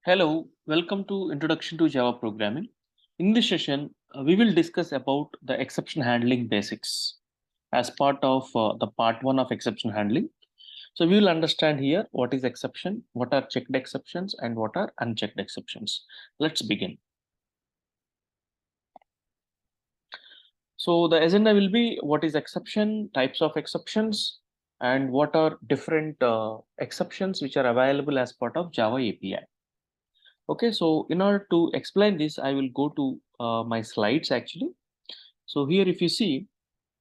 Hello, welcome to Introduction to Java Programming. In this session, we will discuss about the exception handling basics as part of the part 1 of exception handling. So we will understand here what is exception, what are checked exceptions and what are unchecked exceptions. Let's begin. So the agenda will be what is exception, types of exceptions, and what are different exceptions which are available as part of Java API. Okay, so in order to explain this, I will go to my slides actually. So here if you see,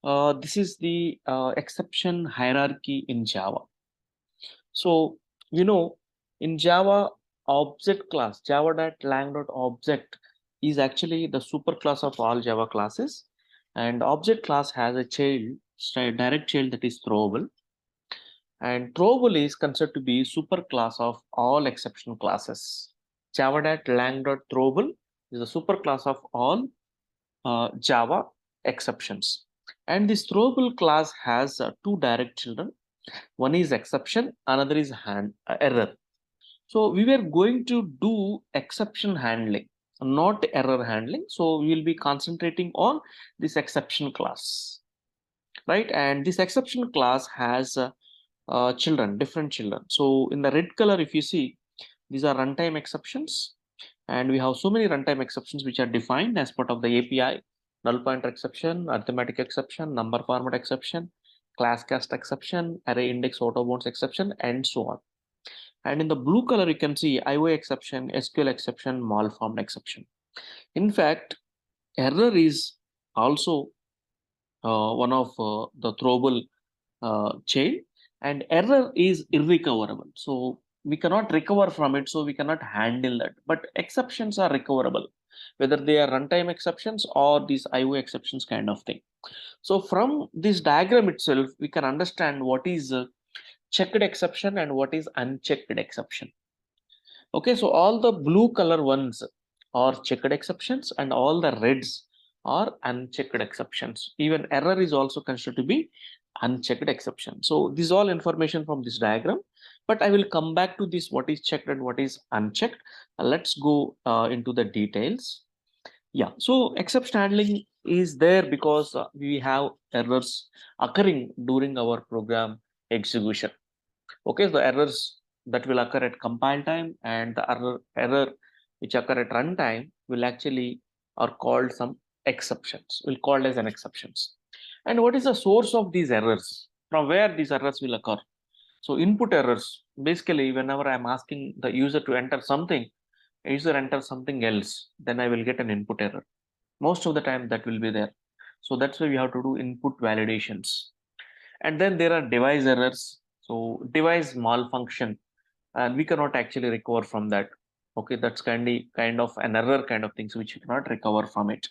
this is the exception hierarchy in Java. So, in Java, object class, java.lang.object is actually the superclass of all Java classes. And object class has a child, direct child that is throwable. And throwable is considered to be superclass of all exception classes. Java.lang.throwable is a superclass of all Java exceptions. And this throwable class has two direct children. One is exception, another is error. So we were going to do exception handling, not error handling. So we will be concentrating on this exception class, right? And this exception class has children, different children. So in the red color, if you see, these are runtime exceptions. And we have so many runtime exceptions which are defined as part of the API: null pointer exception, arithmetic exception, number format exception, class cast exception, array index auto bounds exception, and so on. And in the blue color, you can see IO exception, SQL exception, malformed exception. In fact, error is also one of the throwable chain, and error is irrecoverable. So we cannot recover from it, so we cannot handle that. But exceptions are recoverable, whether they are runtime exceptions or these IO exceptions kind of thing. So from this diagram itself, we can understand what is checked exception and what is unchecked exception. Okay, so all the blue color ones are checked exceptions and all the reds are unchecked exceptions. Even error is also considered to be unchecked exception. So this is all information from this diagram, but I will come back to this, what is checked and what is unchecked. Let's go into the details. Yeah, so exception handling is there because we have errors occurring during our program execution. Okay, so errors that will occur at compile time and the error which occur at runtime will actually are called some exceptions, will called as an exceptions. And what is the source of these errors? From where these errors will occur? So input errors, basically whenever I'm asking the user to enter something, user enters something else, then I will get an input error. Most of the time that will be there. So that's why we have to do input validations. And then there are device errors. So device malfunction, and we cannot actually recover from that. Okay, that's kind of an error kind of things which you cannot recover from it.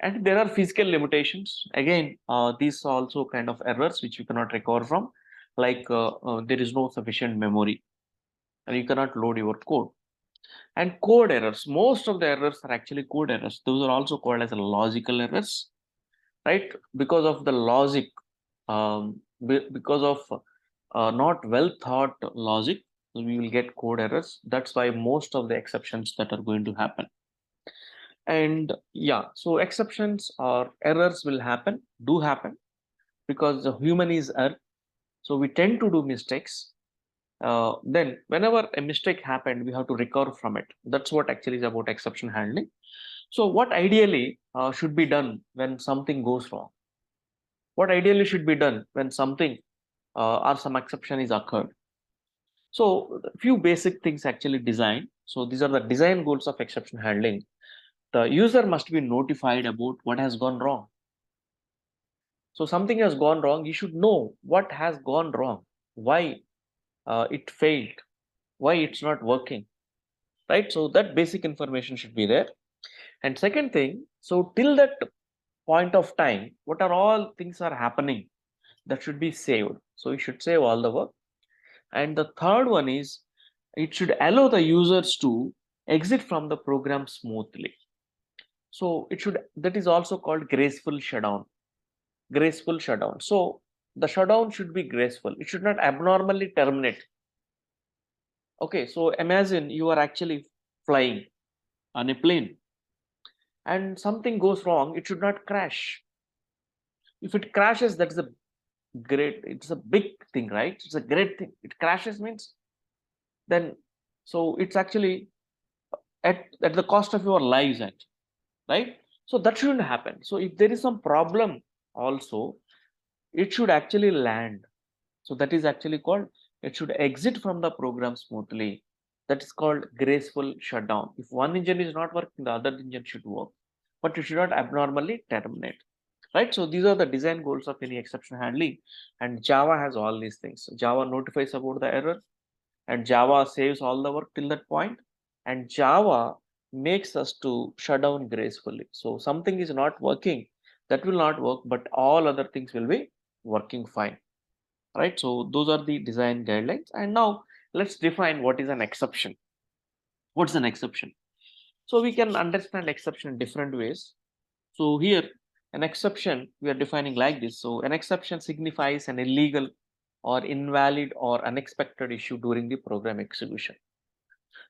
And there are physical limitations. Again, these are also kind of errors which you cannot recover from, like there is no sufficient memory and you cannot load your code. And code errors, most of the errors are actually code errors. Those are also called as logical errors, right? Because of the logic, because of not well thought logic, we will get code errors. That's why most of the exceptions that are going to happen. And yeah, so exceptions or errors will happen, do happen, because the human is err. So we tend to do mistakes. Then whenever a mistake happened, we have to recover from it. That's what actually is about exception handling. So what ideally should be done when something goes wrong? What ideally should be done when something or some exception is occurred? So a few basic things actually designed. So these are the design goals of exception handling. The user must be notified about what has gone wrong. So something has gone wrong, you should know what has gone wrong, why it failed, why it's not working, right? So that basic information should be there. And second thing, so till that point of time, what are all things are happening that should be saved. So you should save all the work. And the third one is it should allow the users to exit from the program smoothly. So it should, that is also called graceful shutdown. Graceful shutdown. So the shutdown should be graceful. It should not abnormally terminate. Okay, so imagine you are actually flying on a plane and something goes wrong, it should not crash. If it crashes, that's a it's a big thing, right? It's a great thing. It crashes means then, so it's actually at the cost of your lives, actually, right? So that shouldn't happen. So if there is some problem also, it should actually land. So that is actually called, it should exit from the program smoothly. That is called graceful shutdown. If one engine is not working, the other engine should work, but it should not abnormally terminate, right? So these are the design goals of any exception handling, and Java has all these things. Java notifies about the error, and Java saves all the work till that point, and Java makes us to shut down gracefully. So something is not working, that will not work, but all other things will be working fine, right? So those are the design guidelines. And now let's define what is an exception. What's an exception? So we can understand exception in different ways. So here, an exception we are defining like this. So an exception signifies an illegal or invalid or unexpected issue during the program execution.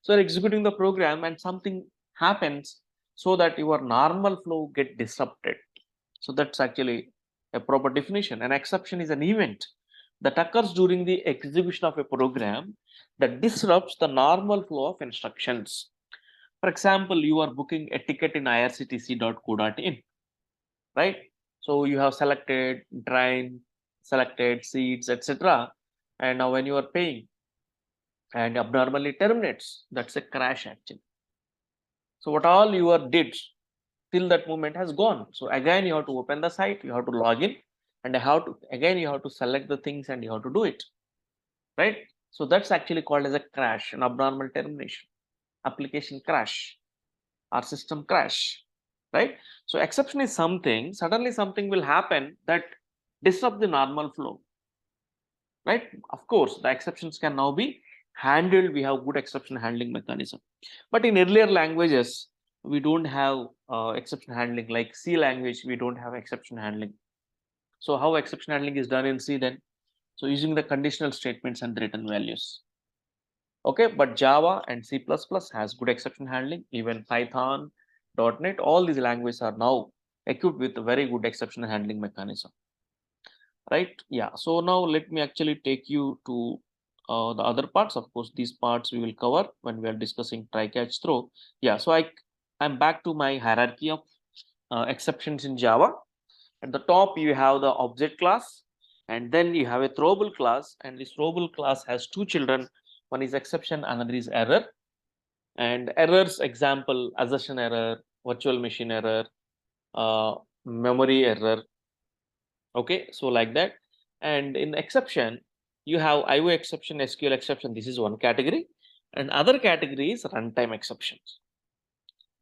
So you're executing the program and something happens so that your normal flow get disrupted. So that's actually a proper definition. An exception is an event that occurs during the execution of a program that disrupts the normal flow of instructions. For example, you are booking a ticket in irctc.co.in, right? So you have selected train, selected seats, etc. And now when you are paying and abnormally terminates, that's a crash actually. So what all you are did till that moment has gone. So again, you have to open the site, you have to log in, and you have to select the things and you have to do it, right? So that's actually called as a crash, an abnormal termination, application crash, or system crash, right? So exception is something, suddenly something will happen that disrupt the normal flow, right? Of course, the exceptions can now be handled. We have good exception handling mechanism, but in earlier languages, we don't have exception handling. Like C language, we don't have exception handling. So how exception handling is done in C then? So using the conditional statements and the written values. Okay, but Java and C++ has good exception handling. Even Python, .NET, all these languages are now equipped with a very good exception handling mechanism, right? Yeah, so now let me actually take you to the other parts. Of course, these parts we will cover when we are discussing try catch throw. Yeah, so I'm back to my hierarchy of exceptions in Java. At the top you have the object class, and then you have a throwable class, and this throwable class has two children. One is exception, another is error. And errors, example, assertion error, virtual machine error, memory error. Okay, so like that. And in exception, you have IO exception, SQL exception. This is one category, and other category is runtime exceptions.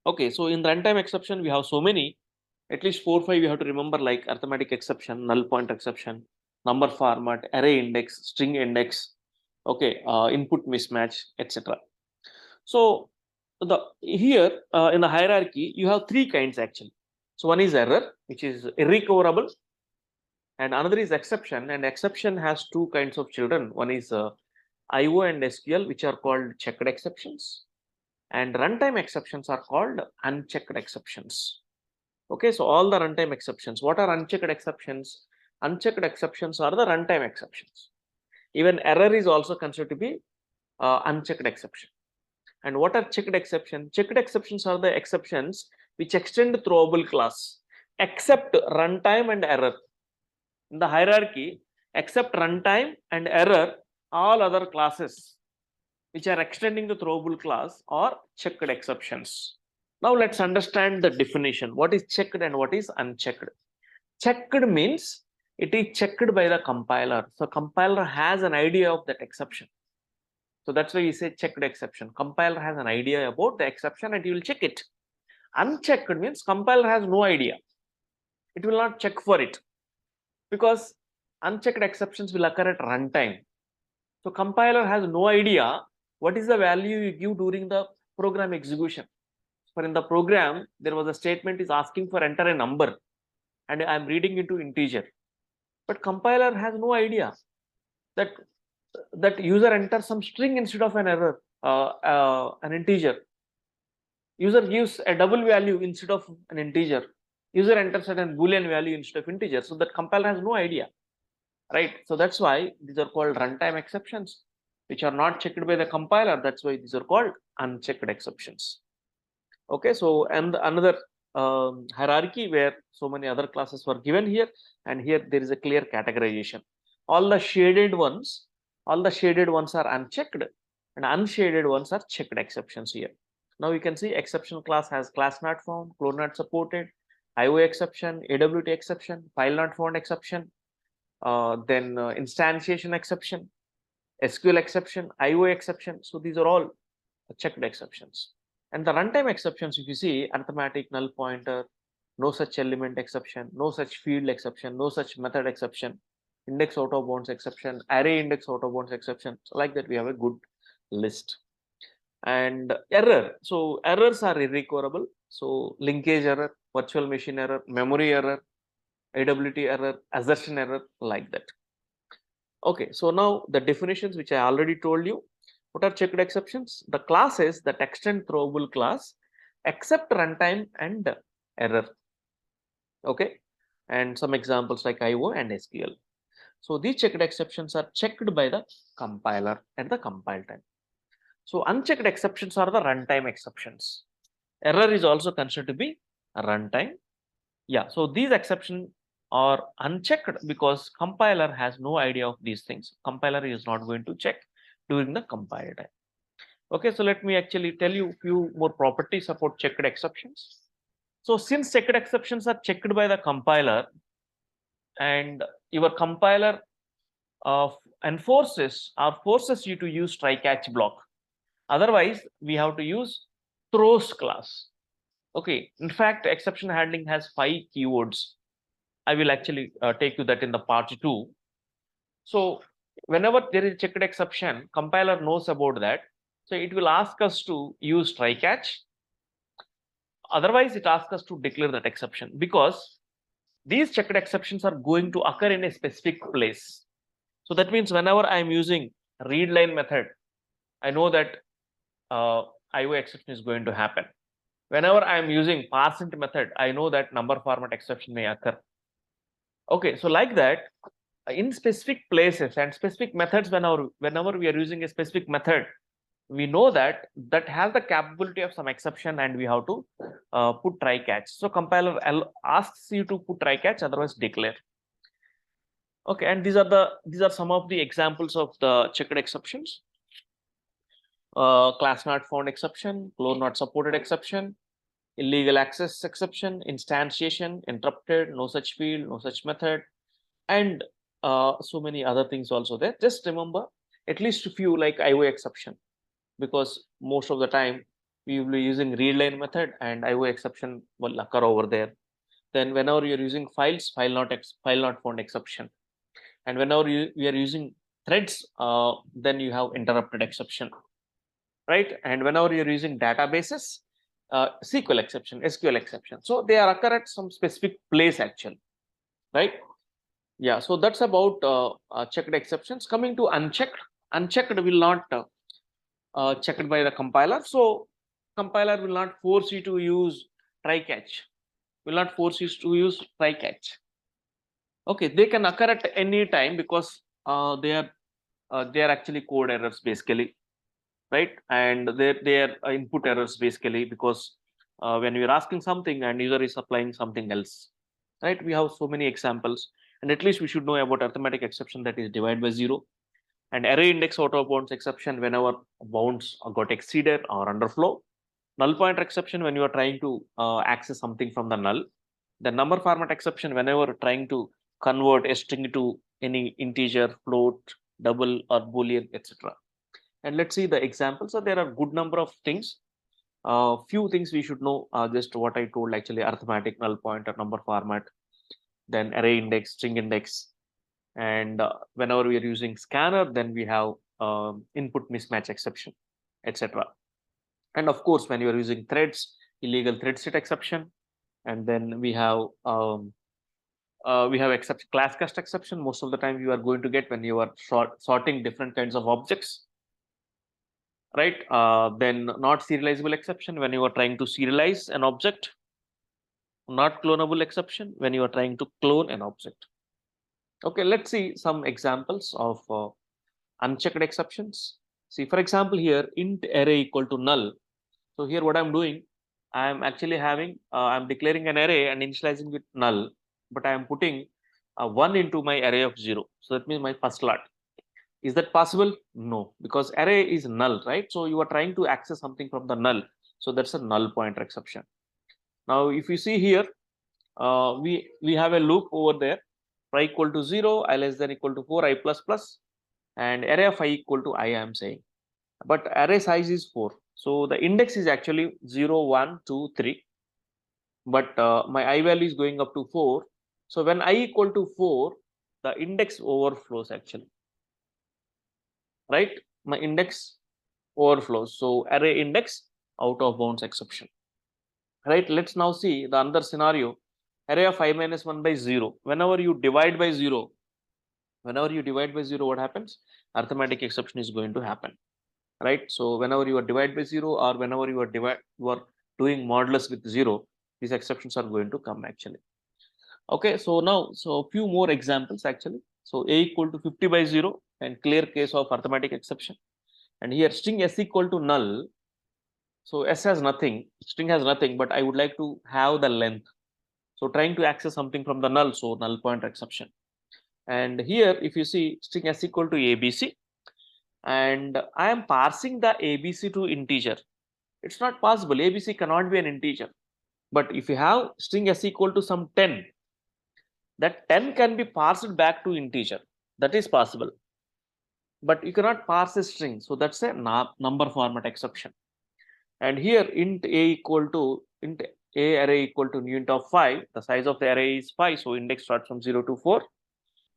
Okay, so in runtime exception, we have so many, at least 4 5 you have to remember, like arithmetic exception, null point exception, number format, array index, string index, okay, input mismatch, etc. So the here in the hierarchy, you have three kinds actually. So one is error, which is irrecoverable, and another is exception, and exception has two kinds of children. One is IO and SQL, which are called checked exceptions, and runtime exceptions are called unchecked exceptions. Okay, so all the runtime exceptions. What are unchecked exceptions? Unchecked exceptions are the runtime exceptions. Even error is also considered to be unchecked exception. And what are checked exceptions? Checked exceptions are the exceptions which extend throwable class, except runtime and error. In the hierarchy, except runtime and error, all other classes which are extending the throwable class are checked exceptions. Now let's understand the definition. What is checked and what is unchecked? Checked means it is checked by the compiler. So compiler has an idea of that exception. So that's why we say checked exception. Compiler has an idea about the exception and you will check it. Unchecked means compiler has no idea. It will not check for it, because unchecked exceptions will occur at runtime. So compiler has no idea what is the value you give during the program execution. For in the program, there was a statement is asking for enter a number, and I'm reading into integer. But compiler has no idea that user enters some string instead of an error, an integer. User gives a double value instead of an integer. User enters a Boolean value instead of integer. So that compiler has no idea, right? So that's why these are called runtime exceptions, which are not checked by the compiler. That's why these are called unchecked exceptions. Okay, so and another hierarchy where so many other classes were given here, and here there is a clear categorization. All the shaded ones are unchecked, and unshaded ones are checked exceptions here. Now you can see exception class has class not found, clone not supported, IO exception, AWT exception, file not found exception, then instantiation exception, SQL exception, IO exception. So these are all checked exceptions. And the runtime exceptions, if you see, arithmetic, null pointer, no such element exception, no such field exception, no such method exception, index out of bounds exception, array index out of bounds exception. So like that, we have a good list. And error. So errors are irrecoverable. So linkage error, virtual machine error, memory error, AWT error, assertion error, like that. Okay, so now the definitions which I already told you. What are checked exceptions? The classes that extend throwable class except runtime and error. Okay, and some examples like IO and SQL. So these checked exceptions are checked by the compiler at the compile time. So unchecked exceptions are the runtime exceptions. Error is also considered to be a runtime. Yeah, so these exceptions are unchecked because compiler has no idea of these things. Compiler is not going to check during the compile time. Okay, so let me actually tell you a few more properties about checked exceptions. So since checked exceptions are checked by the compiler, and your compiler enforces or forces you to use try catch block. Otherwise, we have to use throws class. Okay, in fact, exception handling has 5 keywords. I will actually take you that in the part 2. So whenever there is checked exception, compiler knows about that. So it will ask us to use try catch. Otherwise, it asks us to declare that exception because these checked exceptions are going to occur in a specific place. So that means whenever I'm using read line method, I know that IO exception is going to happen. Whenever I'm using parseInt method, I know that number format exception may occur. Okay, so like that, in specific places and specific methods, whenever we are using a specific method, we know that that has the capability of some exception, and we have to put try catch. So compiler asks you to put try catch, otherwise declare. Okay, and these are some of the examples of the checked exceptions. Class not found exception, clone not supported exception, illegal access exception, instantiation, interrupted, no such field, no such method, and so many other things also there. Just remember at least a few like IO exception, because most of the time we will be using read line method and IO exception will occur over there. Then whenever you're using files, file not found exception. And whenever we are using threads, then you have interrupted exception, right? And whenever you're using databases, SQL exception, SQL exception. So they are occur at some specific place actually, right? Yeah, so that's about checked exceptions. Coming to unchecked, unchecked will not checked by the compiler. So compiler will not force you to use try catch, will not force you to use try catch. Okay, they can occur at any time because they are actually code errors basically, right? And they are input errors basically because when you're asking something and user is applying something else, right? We have so many examples, and at least we should know about arithmetic exception, that is divide by 0, and array index out of bounds exception whenever bounds got exceeded or underflow, null pointer exception when you are trying to access something from the null, the number format exception whenever trying to convert a string to any integer, float, double, or boolean, etc. And let's see the examples. So there are good number of things. Few things we should know, just what I told actually: arithmetic, null pointer, number format, then array index, string index. And whenever we are using scanner, then we have input mismatch exception, etc. And of course, when you are using threads, illegal thread set exception. And then we have class cast exception. Most of the time you are going to get when you are sorting different kinds of objects. right? Then not serializable exception when you are trying to serialize an object, not clonable exception when you are trying to clone an object. Okay, let's see some examples of unchecked exceptions. See, for example, here int array equal to null. So here what I'm doing, I'm actually having, I'm declaring an array and initializing with null, but I am putting 1 into my array of 0. So that means my first lot. Is that possible? No, because array is null, right? So you are trying to access something from the null. So that's a null pointer exception. Now, if you see here, we have a loop over there, I equal to 0, I less than equal to 4, I plus plus, and array of I equal to I am saying. But array size is 4. So the index is actually 0, 1, 2, 3. But my I value is going up to 4. So when I equal to 4, the index overflows actually. Right? My index overflows. So array index out of bounds exception. Right? Let's now see the other scenario. Array of I minus 1 by 0. Whenever you divide by 0, what happens? Arithmetic exception is going to happen. Right? So whenever you are divide by 0 or whenever you are doing modulus with 0, these exceptions are going to come actually. Okay, so now, so a few more examples actually. So a equal to 50 by 0 and clear case of arithmetic exception. And here string s equal to null. So s has nothing, string has nothing, but I would like to have the length. So trying to access something from the null, so null pointer exception. And here, if you see string s equal to abc, and I am parsing the abc to integer. It's not possible. ABC cannot be an integer. But if you have string s equal to some 10, that 10 can be parsed back to integer. That is possible. But you cannot parse a string. So that's a number format exception. And here int a array equal to new int of 5. The size of the array is 5. So index starts from 0 to 4.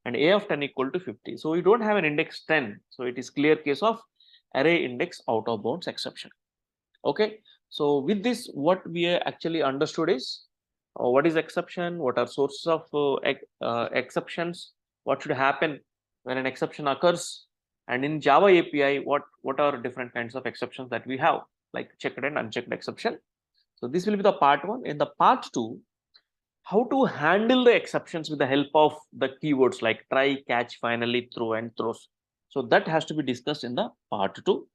And a of 10 equal to 50. So you don't have an index 10. So it is clear case of array index out of bounds exception. Okay, so with this, what we actually understood is what is exception, what are sources of exceptions, what should happen when an exception occurs, and in Java API, what are different kinds of exceptions that we have, like checked and unchecked exception. So this will be the part 1. In the part 2, how to handle the exceptions with the help of the keywords like try, catch, finally, throw, and throws. So that has to be discussed in the part 2.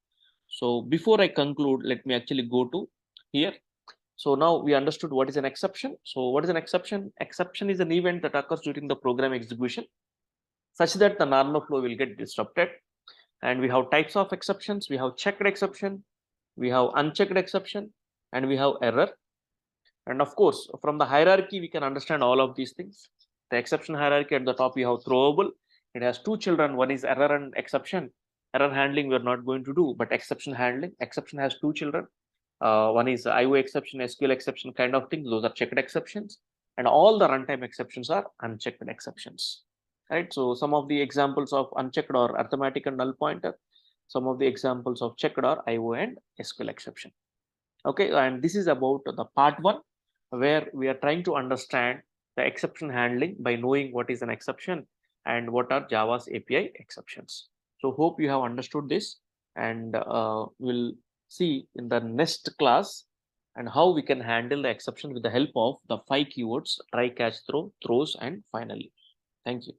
So before I conclude, let me actually go to here. So now we understood what is an exception. So what is an exception? Exception is an event that occurs during the program execution such that the normal flow will get disrupted. And we have types of exceptions. We have checked exception, we have unchecked exception, and we have error. And of course, from the hierarchy, we can understand all of these things. The exception hierarchy at the top, we have throwable. It has two children. One is error and exception. Error handling, we're not going to do, but exception handling. Exception has two children. One is IO exception, SQL exception kind of thing. Those are checked exceptions. And all the runtime exceptions are unchecked exceptions. Right. So some of the examples of unchecked or arithmetic and null pointer. Some of the examples of checked are IO and SQL exception. Okay, and this is about the part 1, where we are trying to understand the exception handling by knowing what is an exception and what are Java's API exceptions. So hope you have understood this, and we'll see in the next class and how we can handle the exception with the help of the 5 keywords: try, catch, throw, throws, and finally. Thank you.